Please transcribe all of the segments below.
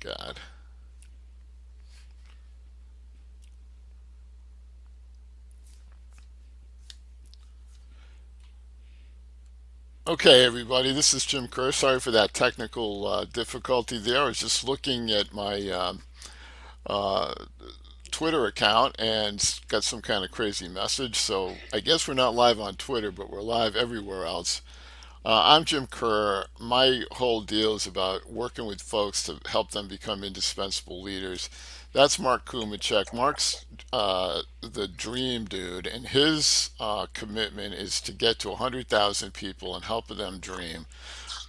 God. Okay, everybody, this is Jim Kerr. Sorry for that technical difficulty there. I was just looking at my uh, Twitter account and got some kind of crazy message. So I guess we're not live on Twitter, but we're live everywhere else. I'm Jim Kerr. My whole deal is about working with folks to help them become indispensable leaders. That's Mark Kumachek. Mark's the dream dude, and his commitment is to get to 100,000 people and help them dream.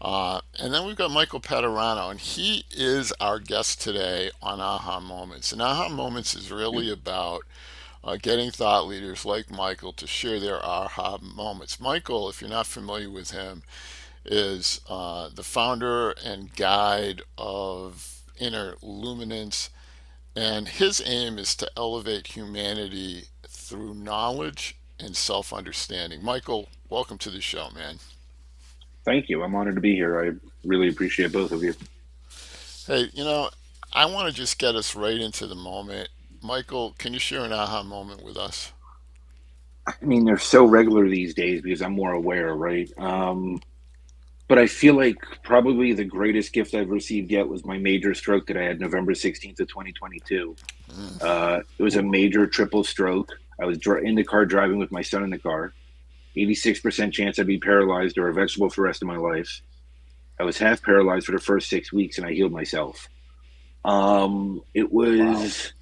And then we've got Micahel Padurano, and he is our guest today on Aha Moments. And Aha Moments is really about getting thought leaders like Micahel to share their aha moments. Micahel, if you're not familiar with him, is the founder and guide of Inner Luminance, and his aim is to elevate humanity through knowledge and self understanding. Micahel, welcome to the show, man. Thank you. I'm honored to be here. I really appreciate both of you. Hey, I want to just get us right into the moment. Micahel, can you share an aha moment with us? I mean, they're so regular these days because I'm more aware, right? But I feel like probably the greatest gift I've received yet was my major stroke that I had November 16th of 2022. Mm. It was a major triple stroke. I was in the car driving with my son in the car. 86% chance I'd be paralyzed or a vegetable for the rest of my life. I was half paralyzed for the first 6 weeks and I healed myself. It Wow. was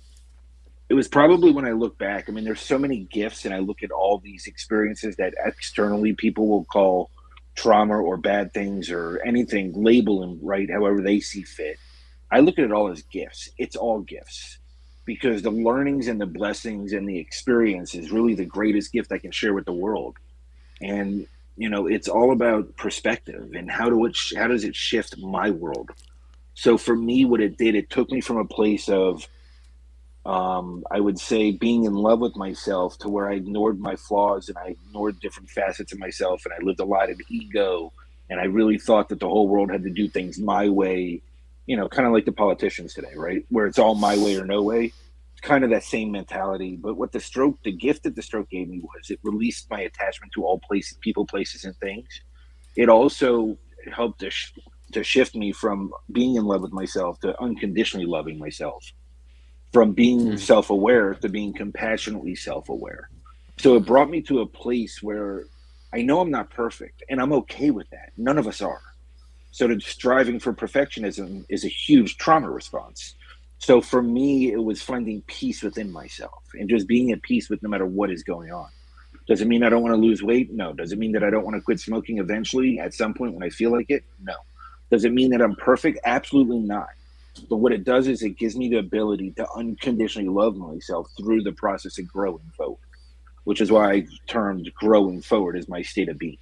it was probably when I look back, I mean, there's so many gifts, and I look at all these experiences that externally people will call trauma or bad things or anything, label them right however they see fit. I look at it all as gifts. It's all gifts because the learnings and the blessings and the experience is really the greatest gift I can share with the world. And it's all about perspective and how does it shift my world. So for me, what it did, it took me from a place of I would say being in love with myself to where I ignored my flaws and I ignored different facets of myself and I lived a lot of ego and I really thought that the whole world had to do things my way, kind of like the politicians today, right? Where it's all my way or no way. It's kind of that same mentality. But what the gift that the stroke gave me was it released my attachment to all places, people, places, and things. It also helped to shift me from being in love with myself to unconditionally loving myself, from being Mm. self-aware to being compassionately self-aware. So it brought me to a place where I know I'm not perfect and I'm okay with that. None of us are. So the striving for perfectionism is a huge trauma response. So for me, it was finding peace within myself and just being at peace with no matter what is going on. Does it mean I don't want to lose weight? No. Does it mean that I don't want to quit smoking eventually at some point when I feel like it? No. Does it mean that I'm perfect? Absolutely not. But what it does is it gives me the ability to unconditionally love myself through the process of growing forward, which is why I termed growing forward as my state of being.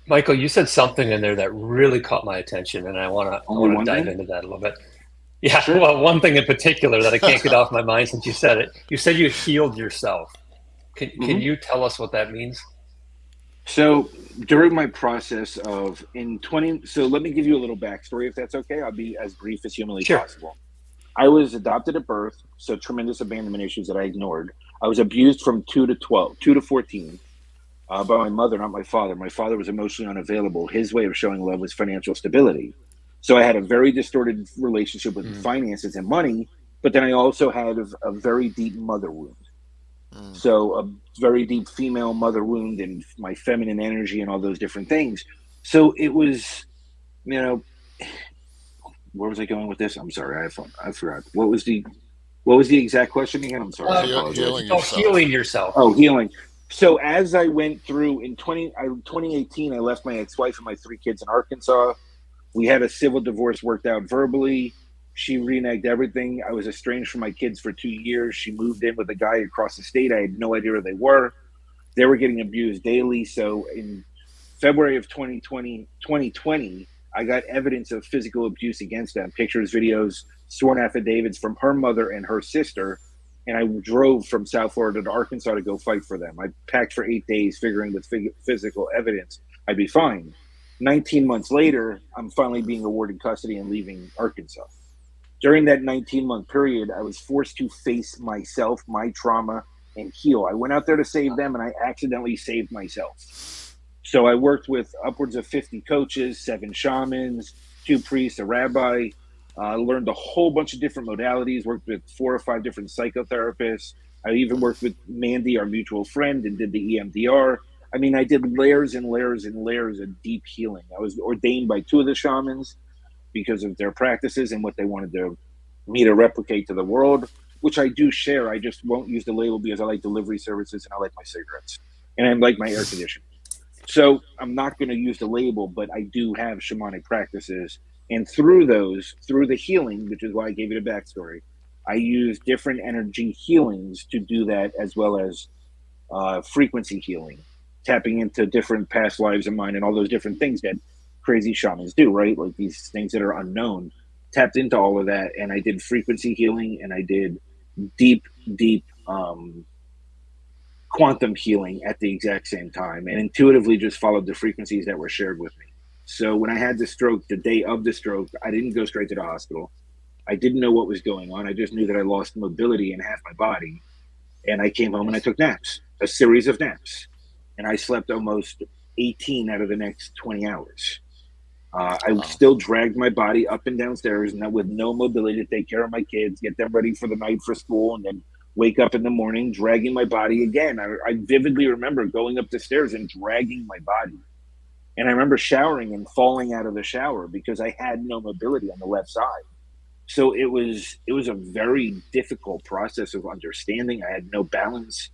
Michael, you said something in there that really caught my attention, and I want to I Only want to one dive thing? into that a little bit. Yeah, Sure. well, one thing in particular that I can't get off my mind since you said it. You said you healed yourself. Can Hmm. you tell us what that means? So during my process of in 20, so let me give you a little backstory if that's okay. I'll be as brief as humanly Sure. possible. I was adopted at birth, so tremendous abandonment issues that I ignored. I was abused from 2 to 12, 2 to 14 by my mother, not my father. My father was emotionally unavailable. His way of showing love was financial stability. So I had a very distorted relationship with Mm. finances and money, but then I also had a very deep mother wound. Mm. So a very deep female mother wound and my feminine energy and all those different things. So it was, you know, where was I going with this? I'm sorry, I forgot. What was the exact question again? I'm sorry, I apologize. Healing Oh, yourself. healing yourself. Oh, healing. So as I went through in 2018, I left my ex-wife and my three kids in Arkansas. We had a civil divorce worked out verbally. She reneged everything. I was estranged from my kids for 2 years. She moved in with a guy across the state. I had no idea where they were. They were getting abused daily. So in February of 2020, I got evidence of physical abuse against them, pictures, videos, sworn affidavits from her mother and her sister. And I drove from South Florida to Arkansas to go fight for them. I packed for 8 days, figuring with physical evidence I'd be fine. 19 months later, I'm finally being awarded custody and leaving Arkansas. During that 19-month period, I was forced to face myself, my trauma, and heal. I went out there to save them, and I accidentally saved myself. So I worked with upwards of 50 coaches, 7 shamans, 2 priests, a rabbi. Learned a whole bunch of different modalities, worked with 4 or 5 different psychotherapists. I even worked with Mandy, our mutual friend, and did the EMDR. I mean, I did layers and layers and layers of deep healing. I was ordained by 2 of the shamans because of their practices and what they wanted me to replicate to the world, which I do share. I just won't use the label because I like delivery services and I like my cigarettes and I like my air conditioning. So I'm not going to use the label, but I do have shamanic practices. And through the healing, which is why I gave you the backstory, I use different energy healings to do that, as well as frequency healing, tapping into different past lives of mine and all those different things that crazy shamans do, right? Like these things that are unknown. Tapped into all of that, and I did frequency healing, and I did deep quantum healing at the exact same time, and intuitively just followed the frequencies that were shared with me. So when I had the stroke, the day of the stroke, I didn't go straight to the hospital. I didn't know what was going on. I just knew that I lost mobility in half my body, and I came home and I took naps, a series of naps, and I slept almost 18 out of the next 20 hours. I still dragged my body up and downstairs, and with no mobility to take care of my kids, get them ready for the night for school, and then wake up in the morning, dragging my body again. I vividly remember going up the stairs and dragging my body. And I remember showering and falling out of the shower because I had no mobility on the left side. So it was a very difficult process of understanding. I had no balance.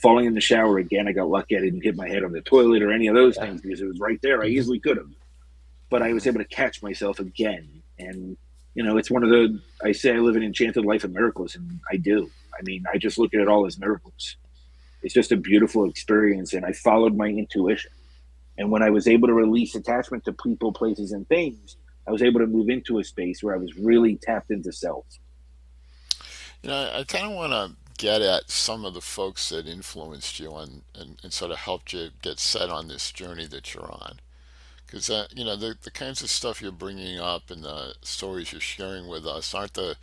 Falling in the shower again, I got lucky I didn't hit my head on the toilet or any of those things because it was right there. I easily could have. But I was able to catch myself again. And, you know, it's one of I say I live an enchanted life of miracles, and I do. I mean, I just look at it all as miracles. It's just a beautiful experience, and I followed my intuition. And when I was able to release attachment to people, places, and things, I was able to move into a space where I was really tapped into self. You know, I kind of want to get at some of the folks that influenced you and sort of helped you get set on this journey that you're on. Because, you know, the kinds of stuff you're bringing up and the stories you're sharing with us aren't the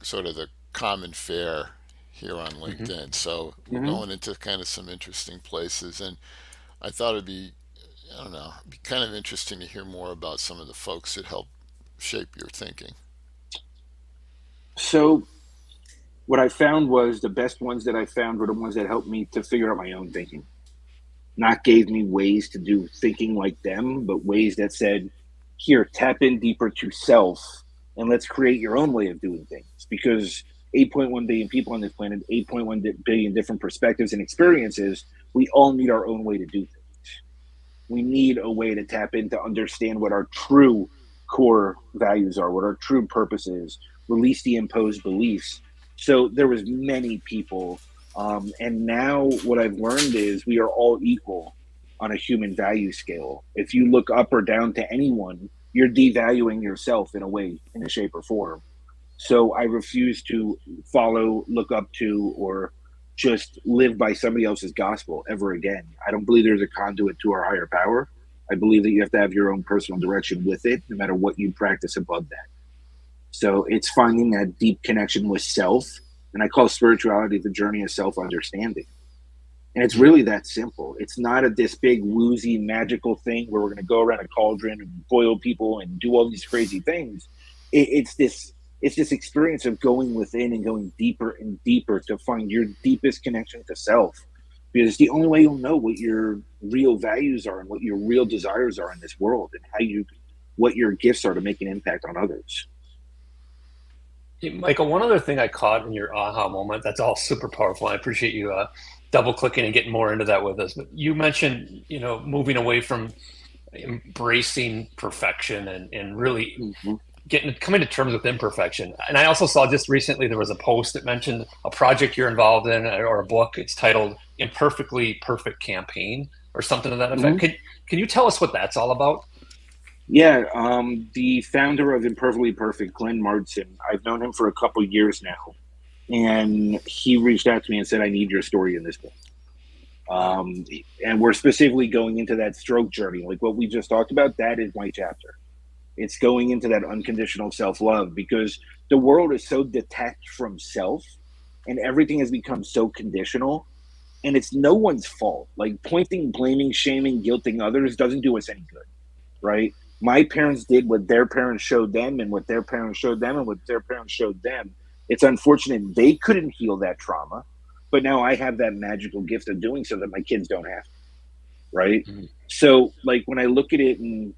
sort of the common fare here on LinkedIn. So we're going into kind of some interesting places. And I thought it'd be, I don't know, it'd be kind of interesting to hear more about some of the folks that helped shape your thinking. So what I found was the best ones that I found were the ones that helped me to figure out my own thinking. Not gave me ways to do thinking like them, but ways that said, here, tap in deeper to self and let's create your own way of doing things. Because 8.1 billion people on this planet, 8.1 billion different perspectives and experiences, we all need our own way to do things. We need a way to tap in to understand what our true core values are, what our true purpose is, release the imposed beliefs. So there was many people. And now what I've learned is we are all equal on a human value scale. If you look up or down to anyone, you're devaluing yourself in a way, in a shape or form. So I refuse to follow, look up to, or just live by somebody else's gospel ever again. I don't believe there's a conduit to our higher power. I believe that you have to have your own personal direction with it, no matter what you practice above that. So it's finding that deep connection with self. And I call spirituality the journey of self-understanding. And it's really that simple. It's not this big woozy magical thing where we're going to go around a cauldron and boil people and do all these crazy things. It's this experience of going within and going deeper and deeper to find your deepest connection to self. Because it's the only way you'll know what your real values are and what your real desires are in this world, and what your gifts are to make an impact on others. Hey, Michael, one other thing I caught in your aha moment, that's all super powerful. I appreciate you double clicking and getting more into that with us. But you mentioned, moving away from embracing perfection and really coming to terms with imperfection. And I also saw just recently there was a post that mentioned a project you're involved in, or a book. It's titled Imperfectly Perfect Campaign or something to that effect. Can you tell us what that's all about? Yeah, the founder of Imperfectly Perfect, Glenn Martson, I've known him for a couple of years now, and he reached out to me and said, I need your story in this book. And we're specifically going into that stroke journey. Like what we just talked about, that is my chapter. It's going into that unconditional self-love, because the world is so detached from self and everything has become so conditional, and it's no one's fault. Like pointing, blaming, shaming, guilting others doesn't do us any good, right? My parents did what their parents showed them, and what their parents showed them, and what their parents showed them. It's unfortunate they couldn't heal that trauma, but now I have that magical gift of doing so that my kids don't have to, right? Mm-hmm. So like when I look at it, and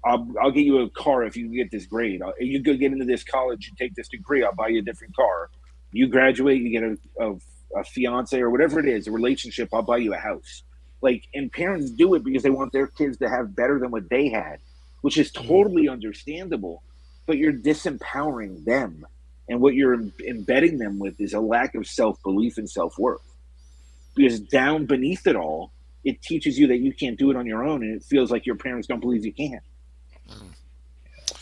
I'll get you a car if you get this grade. You go get into this college, you take this degree, I'll buy you a different car. You graduate, you get a fiance or whatever it is, a relationship, I'll buy you a house. Like, and parents do it because they want their kids to have better than what they had, which is totally understandable, but you're disempowering them. And what you're embedding them with is a lack of self-belief and self-worth. Because down beneath it all, it teaches you that you can't do it on your own, and it feels like your parents don't believe you can.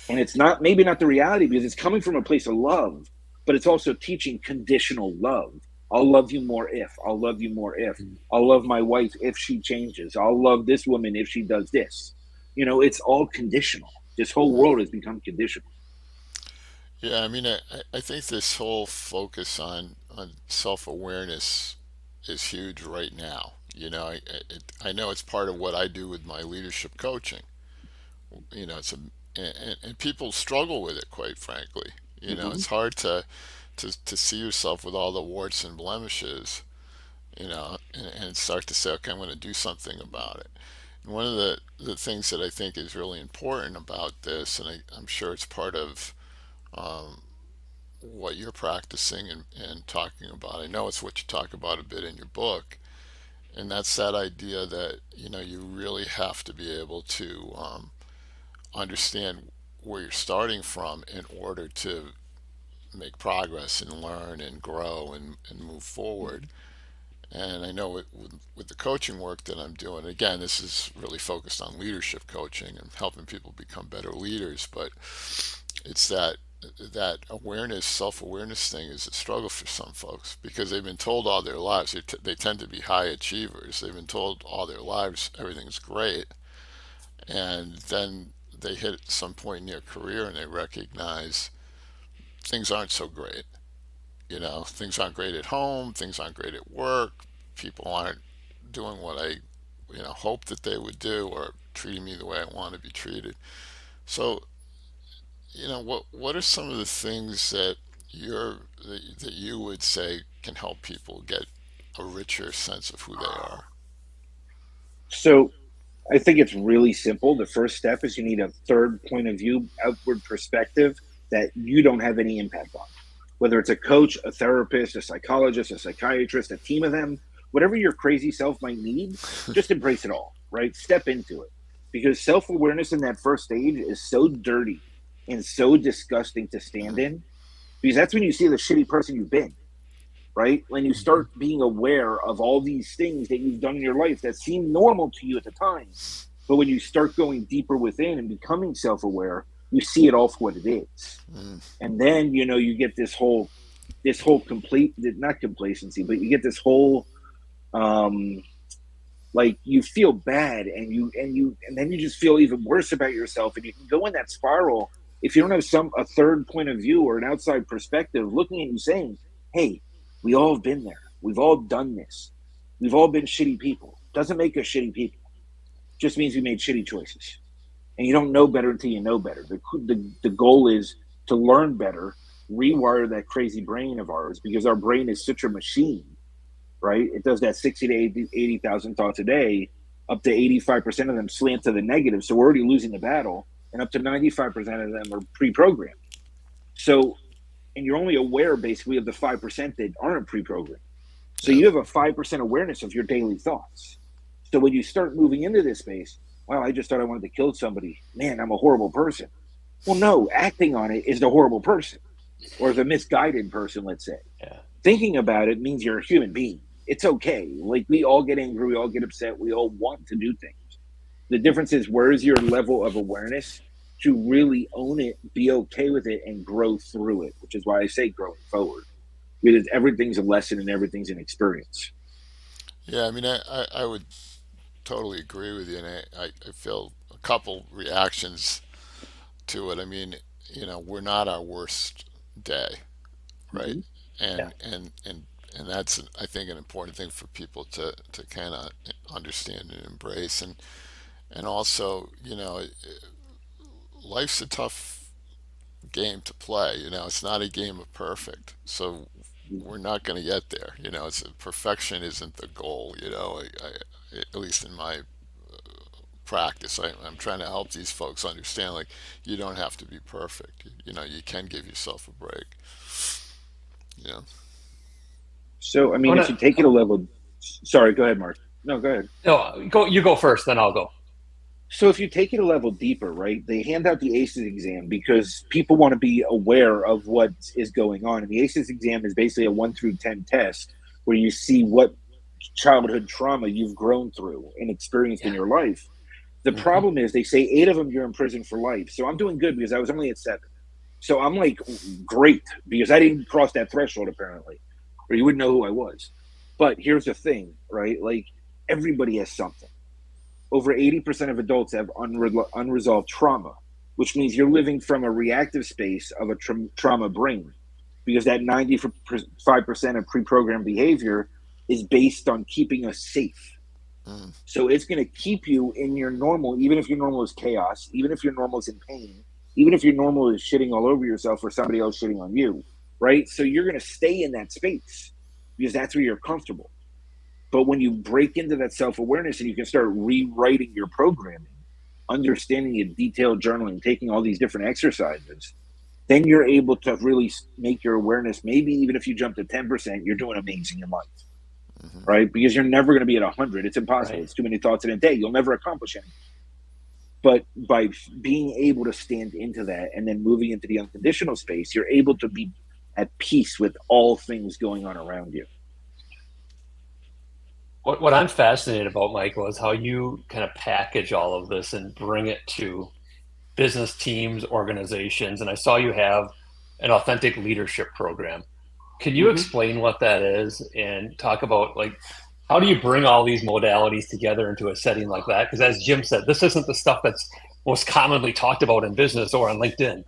And it's maybe not the reality, because it's coming from a place of love, but it's also teaching conditional love. I'll love you more if. I'll love you more if. I'll love my wife if she changes. I'll love this woman if she does this. It's all conditional. This whole world has become conditional. Yeah, I mean, I think this whole focus on self-awareness is huge right now. I know it's part of what I do with my leadership coaching. And people struggle with it, quite frankly. It's hard to see yourself with all the warts and blemishes, and start to say, okay, I'm going to do something about it. And one of the things that I think is really important about this, and I'm sure it's part of what you're practicing and talking about. I know it's what you talk about a bit in your book, and that's that idea that you really have to be able to understand where you're starting from in order to make progress and learn and grow and move forward. And I know with the coaching work that I'm doing, again, this is really focused on leadership coaching and helping people become better leaders, but it's that awareness, self-awareness thing is a struggle for some folks, because they've been told all their lives, they tend to be high achievers. They've been told all their lives everything's great, and then they hit some point in their career and they recognize things aren't so great. Things aren't great at home, things aren't great at work, people aren't doing what I hope that they would do, or treating me the way I want to be treated. So what are some of the things that you would say can help people get a richer sense of who they are? So I think it's really simple. The first step is you need a third point of view, outward perspective that you don't have any impact on. Whether it's a coach, a therapist, a psychologist, a psychiatrist, a team of them, whatever your crazy self might need, just embrace it all, right? Step into it. Because self-awareness in that first stage is so dirty and so disgusting to stand in, because that's when you see the shitty person you've been, right? When you start being aware of all these things that you've done in your life that seem normal to you at the time, but when you start going deeper within and becoming self-aware, you see it all for what it is. And then you get this whole not complacency, but you get this whole like you feel bad, and then you just feel even worse about yourself, and you can go in that spiral if you don't have a third point of view or an outside perspective looking at you saying, hey, we all have been there, we've all done this, we've all been shitty people. Doesn't make us shitty people, just means we made shitty choices. And you don't know better until you know better. The goal is to learn better, rewire that crazy brain of ours, because our brain is such a machine, right? It does that 60 to 80,000 thoughts a day. Up to 85% of them slant to the negative. So we're already losing the battle. And up to 95% of them are pre-programmed. So, and you're only aware basically of the 5% that aren't pre-programmed. So you have a 5% awareness of your daily thoughts. So when you start moving into this space, wow, I just thought I wanted to kill somebody. Man, I'm a horrible person. Well, no, acting on it is the horrible person, or the misguided person, let's say. Yeah. Thinking about it means you're a human being. It's okay. Like, we all get angry, we all get upset, we all want to do things. The difference is, where is your level of awareness to really own it, be okay with it, and grow through it, which is why I say growing forward. Because everything's a lesson and everything's an experience. Yeah, I mean, I would totally agree with you, and I feel a couple reactions to it. I mean, we're not our worst day, right? Hmm. Yeah. And that's, I think, an important thing for people to kind of understand and embrace. And also, life's a tough game to play. It's not a game of perfect. So we're not going to get there. Perfection isn't the goal. At least in my practice, I'm trying to help these folks understand, like, you don't have to be perfect. You can give yourself a break. Yeah. So, I I mean, want if you take it a level, sorry, go ahead, Mark. No, go ahead. no, go. You go first, then I'll go. So if you take it a level deeper, right, they hand out the ACEs exam because people want to be aware of what is going on. And the ACEs exam is basically a 1 through 10 test where you see what childhood trauma you've grown through and experienced in Yeah. your life. The Hmm. problem is they say 8 of them you're in prison for life. So I'm doing good because I was only at 7. So I'm like, great, because I didn't cross that threshold apparently, or you wouldn't know who I was. But here's the thing, right? Like, everybody has something. Over 80% of adults have unresolved trauma, which means you're living from a reactive space of a trauma brain, because that 95% of pre-programmed behavior is based on keeping us safe. Mm. So it's going to keep you in your normal, even if your normal is chaos, even if your normal is in pain, even if your normal is shitting all over yourself or somebody else shitting on you, right? So you're going to stay in that space because that's where you're comfortable. But when you break into that self awareness and you can start rewriting your programming, understanding it, detailed journaling, taking all these different exercises, then you're able to really make your awareness. Maybe even if you jump to 10%, you're doing amazing in life, Hmm. right? Because you're never going to be at 100. It's impossible. Right. It's too many thoughts in a day. You'll never accomplish anything. But by being able to stand into that and then moving into the unconditional space, you're able to be at peace with all things going on around you. What I'm fascinated about, Michael, is how you kind of package all of this and bring it to business teams, organizations. And I saw you have an authentic leadership program. Can you Mm-hmm. explain what that is and talk about, like, how do you bring all these modalities together into a setting like that? Because as Jim said, this isn't the stuff that's most commonly talked about in business or on LinkedIn.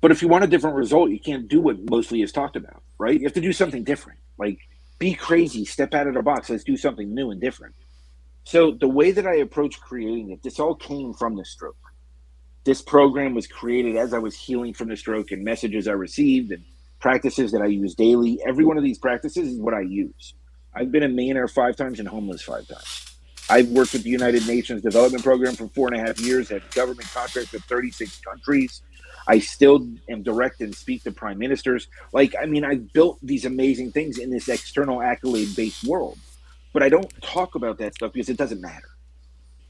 But if you want a different result, you can't do what mostly is talked about, right? You have to do something different. Like, be crazy, step out of the box. Let's do something new and different. So the way that I approach creating it, this all came from the stroke. This program was created as I was healing from the stroke, and messages I received and practices that I use daily. Every one of these practices is what I use. I've been a millionaire 5 times and homeless 5 times. I've worked with the United Nations Development Program for 4.5 years, had government contracts with 36 countries. I still am direct and speak to prime ministers. Like, I mean, I've built these amazing things in this external accolade based world, but I don't talk about that stuff because it doesn't matter.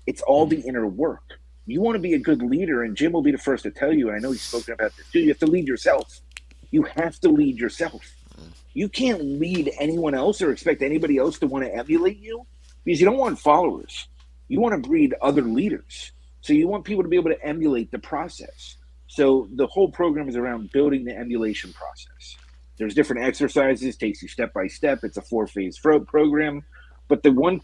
It's all the inner work. You want to be a good leader, and Jim will be the first to tell you, and I know he's spoken about this too, you have to lead yourself. You have to lead yourself. You can't lead anyone else or expect anybody else to want to emulate you, because you don't want followers. You want to breed other leaders. So you want people to be able to emulate the process. So the whole program is around building the emulation process. There's different exercises, takes you step by step. It's a 4-phase program. But the one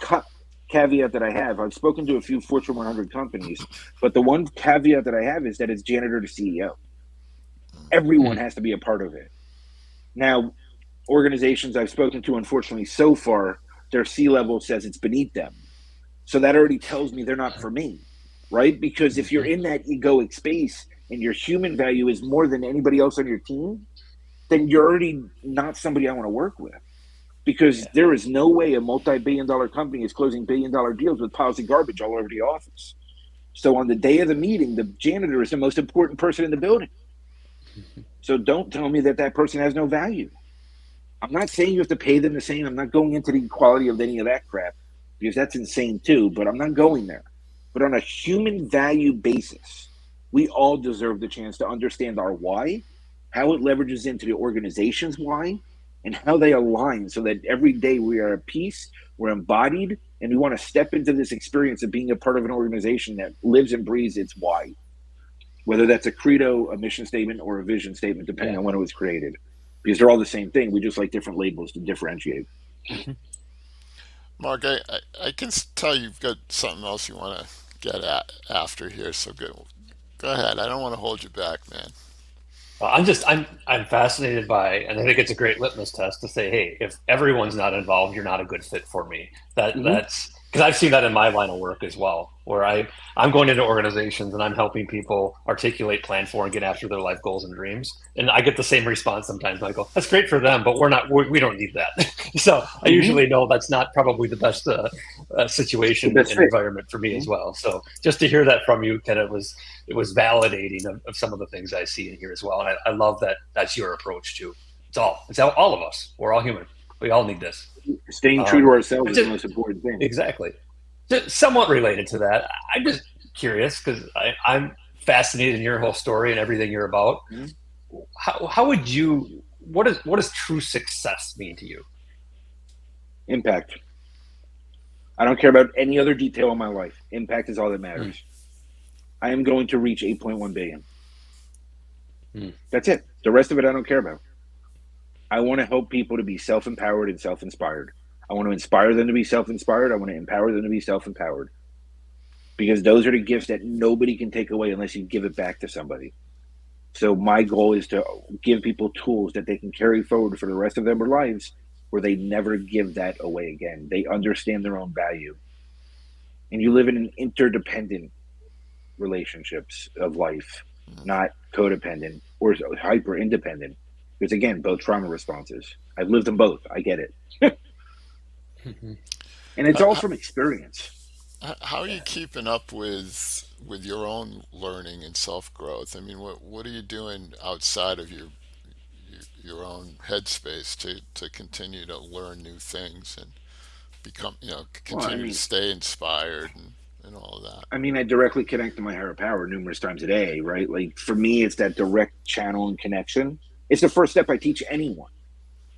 caveat that I have, I've spoken to a few Fortune 100 companies, but the one caveat that I have is that it's janitor to CEO. Everyone has to be a part of it. Now, organizations I've spoken to, unfortunately, so far, their C-level says it's beneath them. So that already tells me they're not for me, right? Because if you're in that egoic space and your human value is more than anybody else on your team, then you're already not somebody I want to work with. Because Yeah. there is no way a multi-billion-dollar company is closing billion-dollar deals with piles of garbage all over the office. So on the day of the meeting, the janitor is the most important person in the building. So don't tell me that that person has no value. I'm not saying you have to pay them the same. I'm not going into the equality of any of that crap, because that's insane too, but I'm not going there. But on a human value basis, we all deserve the chance to understand our why, how it leverages into the organization's why, and how they align so that every day we are at peace, we're embodied, and we want to step into this experience of being a part of an organization that lives and breathes its why, whether that's a credo, a mission statement, or a vision statement, depending Yeah. on when it was created. Because they're all the same thing. We just like different labels to differentiate. Mark, I can tell you've got something else you want to get at after here, so go ahead. I don't want to hold you back, man. I'm fascinated by, and I think it's a great litmus test to say, hey, if everyone's not involved, you're not a good fit for me. Hmm. That's because I've seen that in my line of work as well, where I'm going into organizations and I'm helping people articulate, plan for, and get after their life goals and dreams. And I get the same response sometimes. I go, that's great for them, but we don't need that. So I Hmm. usually know that's not probably the best The situation best and fit. environment for me Hmm. as well. So just to hear that from you, kind of was validating of some of the things I see in here as well. And I love that that's your approach too. It's all of us. We're all human. We all need this. Staying true to ourselves But is the just most important thing. exactly, just somewhat related to that. I'm just curious because I'm fascinated in your whole story and everything you're about. Mhm. How would you? What does true success mean to you? Impact. I don't care about any other detail in my life. Impact is all that Mm, matters. I am going to reach 8.1 billion. mm, That's it. The rest of it I don't care about. I want to help people to be self-empowered and self-inspired. I want to inspire them to be self-inspired. I want to empower them to be self-empowered, because those are the gifts that nobody can take away unless you give it back to somebody. So my goal is to give people tools that they can carry forward for the rest of their lives, where they never give that away again. They understand their own value. And you live in an interdependent relationships of life, not codependent or hyper independent. Because again, both trauma responses. I've lived them both. I get it. mhm. And it's How, all how, from experience. how are you Yeah. keeping up with your own learning and self growth? I mean, what are you doing outside of your own headspace to continue to learn new things and become, Well, I continue to mean, stay inspired and all of that? I directly connect to my higher power numerous times a day, right? Like for me, it's that direct channel and connection. It's the first step I teach anyone.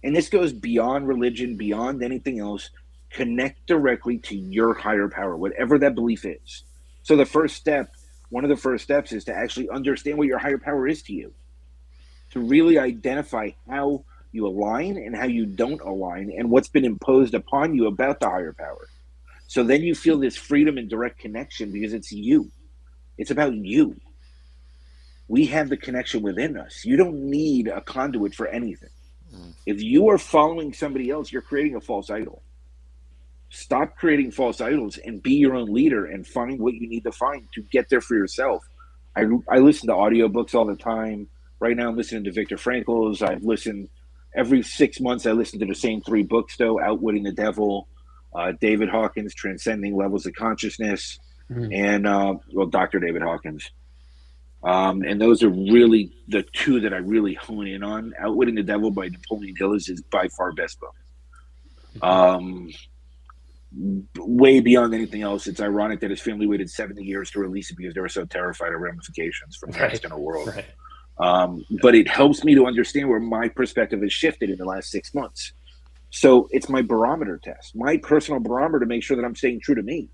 And this goes beyond religion, beyond anything else. Connect directly to your higher power, whatever that belief is. So the first step, one of the first steps is to actually understand what your higher power is to you, to really identify how you align and how you don't align and what's been imposed upon you about the higher power. So then you feel this freedom and direct connection because it's you. It's about you. We have the connection within us. You don't need a conduit for anything. Mm. If you are following somebody else, you're creating a false idol. Stop creating false idols and be your own leader and find what you need to find to get there for yourself. I listen to audiobooks all the time. Right now, I'm listening to Viktor Frankl's. I've listened every 6 months. I listen to the same three books, though: Outwitting the Devil, David Hawkins, Transcending Levels of Consciousness, Mm. and well, Dr. David Hawkins. And those are really the two that I really hone in on. Outwitting the Devil by Napoleon Hill is by far best book. Mhm. Um, Way beyond anything else, it's ironic that his family waited 70 years to release it because they were so terrified of ramifications from the Right. external world. Right. But it helps me to understand where my perspective has shifted in the last 6 months. So it's my barometer test, my personal barometer to make sure that I'm staying true to me.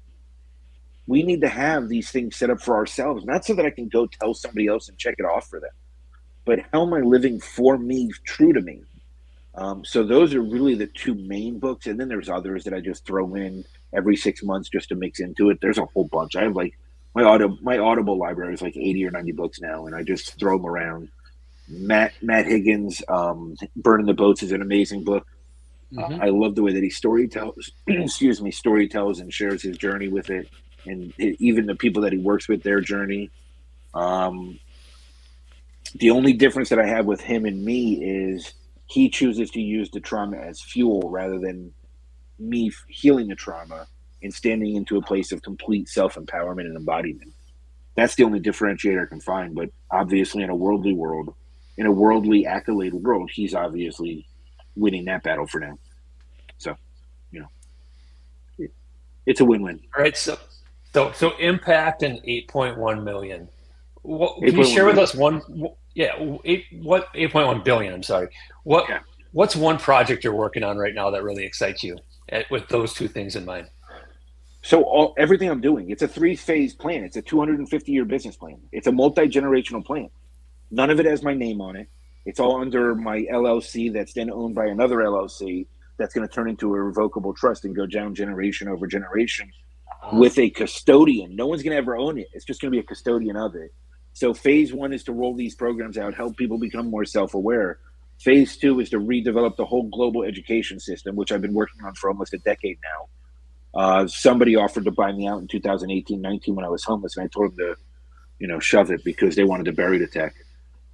We need to have these things set up for ourselves, not so that I can go tell somebody else and check it off for them, but how am I living for me, true to me? So those are really the two main books, and then there's others that I just throw in every 6 months just to mix into it. There's a whole bunch. I have like my Audible library is like 80 or 90 books now, and I just throw them around. Matt Higgins, Burning the Boats is an amazing book. Hmm. I love the way that he storytells, excuse me, storytells and shares his journey with it, and even the people that he works with, their journey. Um, the only difference that I have with him and me is he chooses to use the trauma as fuel rather than me healing the trauma and standing into a place of complete self empowerment and embodiment. That's the only differentiator I can find. But obviously, in a worldly world, in a worldly accolade world, he's obviously winning that battle for now. So, you know, it's a win win. All right. So impact and 8.1 million. Can you 8.1 share with billion. us one? Yeah, 8.1 billion. I'm sorry. What Yeah. what's one project you're working on right now that really excites you with those two things in mind? So everything I'm doing, it's a three-phase plan. It's a 250-year business plan. It's a multi-generational plan. None of it has my name on it. It's all under my LLC that's then owned by another LLC. that's going to turn into a revocable trust and go down generation over generation with a custodian. No one's going to ever own it. It's just going to be a custodian of it. So phase one is to roll these programs out, help people become more self-aware. Phase two is to redevelop the whole global education system, which I've been working on for almost a decade now. Somebody offered to buy me out in 2018, 19 when I was homeless, and I told them to, shove it because they wanted to bury the tech.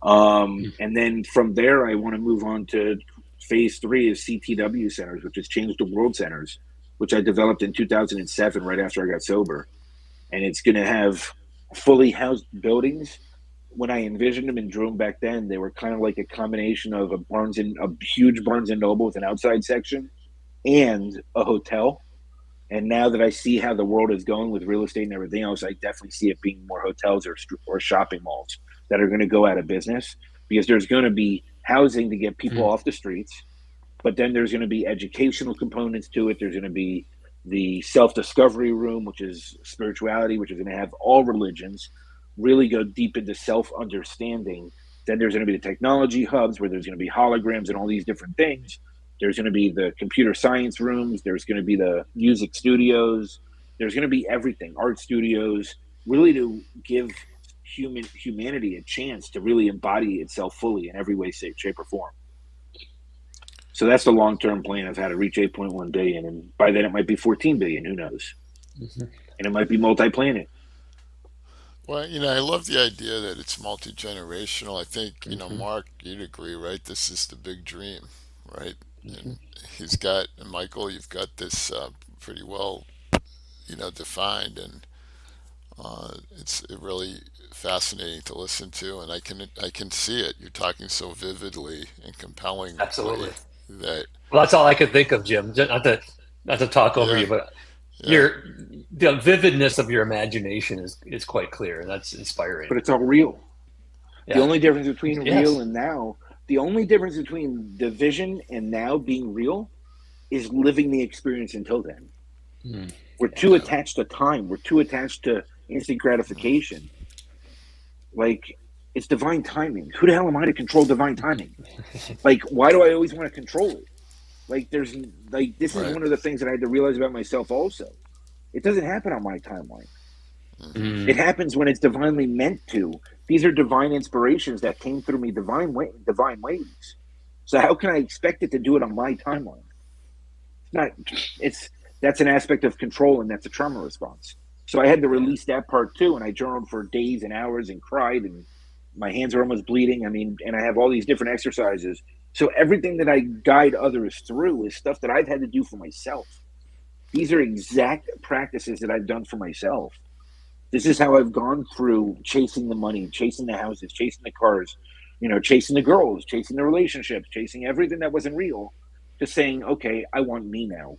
And then from there, I want to move on to phase three is CTW centers, which is Change the World Centers, which I developed in 2007, right after I got sober. And it's going to have fully housed buildings. When I envisioned them and drew them back then, they were kind of like a combination of a huge Barnes and Noble with an outside section and a hotel. And now that I see how the world is going with real estate and everything else, I definitely see it being more hotels or shopping malls that are going to go out of business, because there's going to be housing to get people off the streets, but then there's going to be educational components to it. There's going to be the self-discovery room, which is spirituality, which is going to have all religions, really go deep into self-understanding. Then there's going to be the technology hubs where there's going to be holograms and all these different things. There's going to be the computer science rooms. There's going to be the music studios. There's going to be everything, art studios, really to give humanity a chance to really embody itself fully in every way, shape, or form. So that's the long-term plan of how to reach 8.1 billion. And by then it might be 14 billion, who knows? And it might be multi-planet. Well, I love the idea that it's multi-generational. I think, Mark, you'd agree, right? This is the big dream, right? And and Michael, you've got this pretty well, defined, and it's really fascinating to listen to, and I can see it. You're talking so vividly and compellingly Absolutely. that. Well, that's all I could think of, Jim. Not to talk over you, but the vividness of your imagination is quite clear, and that's inspiring. But it's all real. Yeah. The only difference between real and now, the only difference between the vision and now being real is living the experience until then. We're too attached to time. We're too attached to instant gratification. Like, it's divine timing. Who the hell am I to control divine timing? Like, why do I always want to control it? Like, this is one of the things that I had to realize about myself also. It doesn't happen on my timeline. It happens when it's divinely meant to. These are divine inspirations that came through me divine ways. So how can I expect it to do it on my timeline? That's an aspect of control, and that's a trauma response. So I had to release that part too, and I journaled for days and hours and cried, and my hands are almost bleeding. I mean, and I have all these different exercises. So everything that I guide others through is stuff that I've had to do for myself. These are exact practices that I've done for myself. This is how I've gone through chasing the money, chasing the houses, chasing the cars, chasing the girls, chasing the relationships, chasing everything that wasn't real, to saying, okay, I want me now.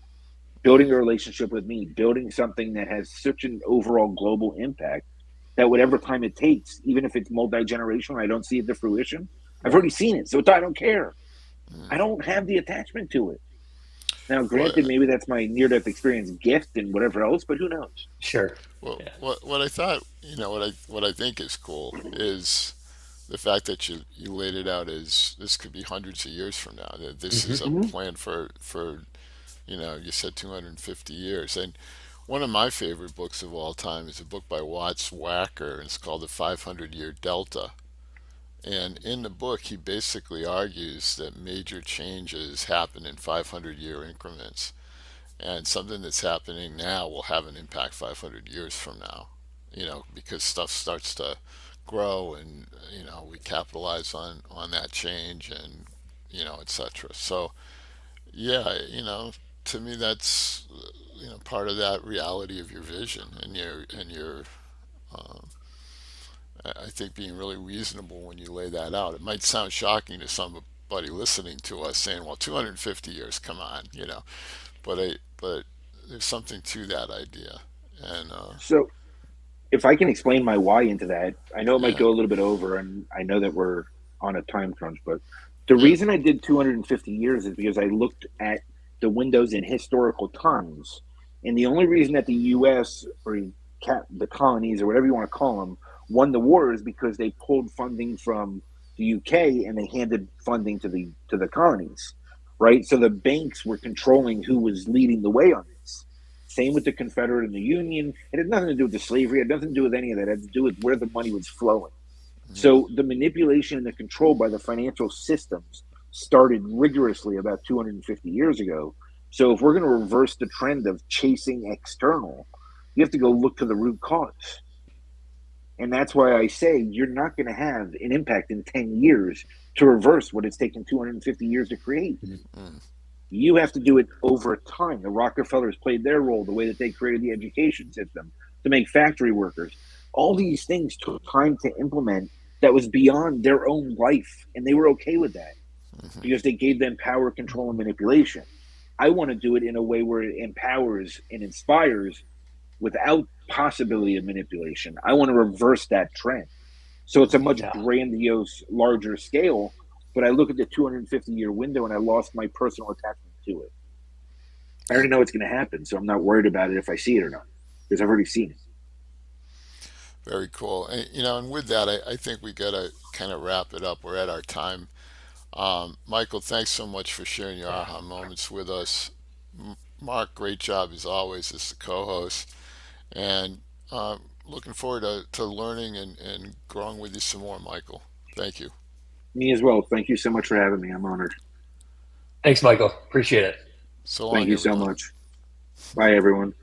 Building a relationship with me, building something that has such an overall global impact that whatever time it takes, even if it's multi-generational, I don't see it to fruition, I've already seen it, so I don't care. I don't have the attachment to it. Now, granted, maybe that's my near-death experience gift and whatever else, but who knows? Sure. Well, what I thought, what I think is cool is the fact that you laid it out as this could be hundreds of years from now. That this is a plan for you said 250 years. And one of my favorite books of all time is a book by Watts Wacker, and it's called The 500-Year Delta. And in the book, he basically argues that major changes happen in 500-year increments. And something that's happening now will have an impact 500 years from now, because stuff starts to grow, and, we capitalize on that change, and, etc. So, yeah, to me, that's, part of that reality of your vision and your I think being really reasonable when you lay that out. It might sound shocking to somebody listening to us saying, well, 250 years, come on, but there's something to that idea. And so if I can explain my why into that, I know it might go a little bit over, and I know that we're on a time crunch, but the reason I did 250 years is because I looked at the windows in historical times. And the only reason that the U.S. or the colonies, or whatever you want to call them, won the war is because they pulled funding from the UK and they handed funding to the colonies. right? So the banks were controlling who was leading the way on this. Same with the Confederate and the Union. It had nothing to do with the slavery. It had nothing to do with any of that. It had to do with where the money was flowing. So the manipulation and the control by the financial systems started rigorously about 250 years ago. So if we're going to reverse the trend of chasing external, you have to go look to the root cause. And that's why I say you're not going to have an impact in 10 years to reverse what it's taken 250 years to create. Mm-hmm. You have to do it over time. The Rockefellers played their role, the way that they created the education system to make factory workers. All these things took time to implement that was beyond their own life, and they were okay with that because they gave them power, control, and manipulation. I want to do it in a way where it empowers and inspires without possibility of manipulation. I want to reverse that trend. So it's a much grandiose, larger scale, but I look at the 250-year window and I lost my personal attachment to it. I already know it's going to happen, so I'm not worried about it if I see it or not, because I've already seen it. Very cool. And, and with that, I think we got to kind of wrap it up. We're at our time. Michael, thanks so much for sharing your aha moments with us. Mark, great job as always as the co-host. And looking forward to learning and growing with you some more, Michael. Thank you. Me as well. Thank you so much for having me. I'm honored. Thanks, Michael. Appreciate it. So long, Thank you everyone. so much. Bye, everyone.